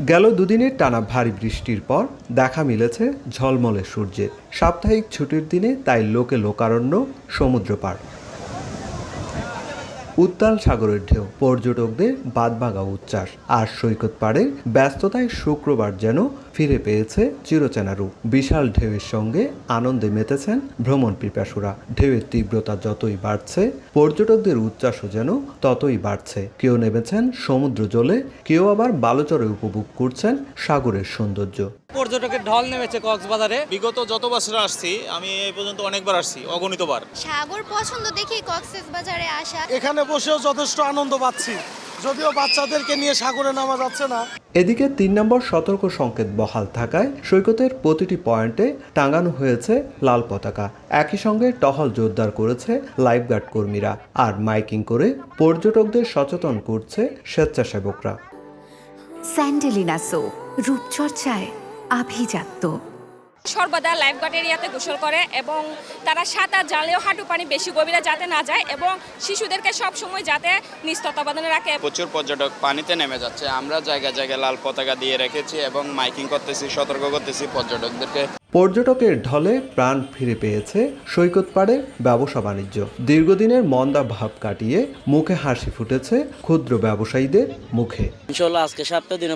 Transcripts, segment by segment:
গেল দুদিনের টানা ভারী বৃষ্টির পর দেখা মিলেছে ঝলমলে সূর্যের। সাপ্তাহিক ছুটির দিনে তাই লোকে লোকারণ্য সমুদ্র পার। উত্তাল সাগরের ঢেউ, পর্যটকদের বাদভাঙা উচ্ছ্বাস আর সৈকত পাড়ের ব্যস্ততায় শুক্রবার যেন ফিরে পেয়েছে চিরচেনা রূপ। বিশাল ঢেউয়ের সঙ্গে আনন্দে মেতেছেন ভ্রমণ পিপাসুরা। ঢেউয়ের তীব্রতা যতই বাড়ছে, পর্যটকদের উচ্ছ্বাসও যেন ততই বাড়ছে। কেউ নেমেছেন সমুদ্র জলে, কেউ আবার বালুচরে উপভোগ করছেন সাগরের সৌন্দর্য। পর্যটকের ঢল নেমেছে কক্সবাজারে। বিগত যত বছর আসছি আমি এই পর্যন্ত অনেকবার আসছি, অগণিতবার। সাগর পছন্দ দেখেই কক্সবাজারে আসা। এখানে বসেও যথেষ্ট আনন্দ পাচ্ছি, যদিও বাচ্চাদেরকে নিয়ে সাগরে নামা যাচ্ছে না। এদিকে ৩ নম্বর সতর্ক সংকেত বহাল থাকায় সৈকতের প্রতিটি পয়েন্টে টাঙানো হয়েছে লাল পতাকা। একই সঙ্গে টহল জোরদার করেছে লাইফগার্ড কর্মীরা, আর মাইকিং করে পর্যটকদের সচেতন করছে স্বেচ্ছাসেবকরা। স্যান্ডেলিনা সো, রূপচর্চায় আভিজাত্য। সর্বদা লাইফগার্ড এরিয়াতে গোসল করে এবং তারা সাঁতার জানলেও হাঁটু পানি বেশি গভীরে যাতে না যায় এবং শিশুদেরকে সব সময় যাতে নিজ তত্ত্বাবধানে রাখে। প্রচুর পর্যটক পানিতে নেমে যাচ্ছে, আমরা জায়গায় জায়গায় লাল পতাকা দিয়ে রেখেছি এবং মাইকিং করতেছি, সতর্ক করতেছি পর্যটকদেরকে। পর্যটকের ঢলে প্রাণ ফিরে পেয়েছে সৈকত পাড়ের ব্যবসা বাণিজ্য। দীর্ঘদিনের মন্দা ভাব কাটিয়ে মুখে হাসি ফুটেছে ক্ষুদ্র ব্যবসায়ীদের মুখে। ইনশাল্লাহ আজকে সপ্তাহ দিনে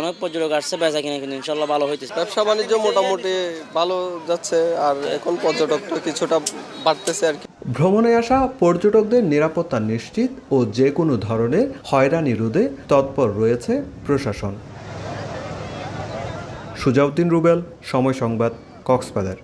অনেক পর্যটক আসছে, বেচা কিনা কিন্তু ইনশাল্লাহ ভালো হইতেছে। ব্যবসা বাণিজ্য মোটামুটি ভালো যাচ্ছে, আর এখন পর্যটকটা কিছুটা বাড়তেছে আর কি। ভ্রমণে আসা পর্যটকদের নিরাপত্তা নিশ্চিত ও যে কোনো ধরনের হয়রানি রোধে তৎপর রয়েছে প্রশাসন। সুজাউদ্দিন রুবেল, সময় সংবাদ, কক্সবাজার।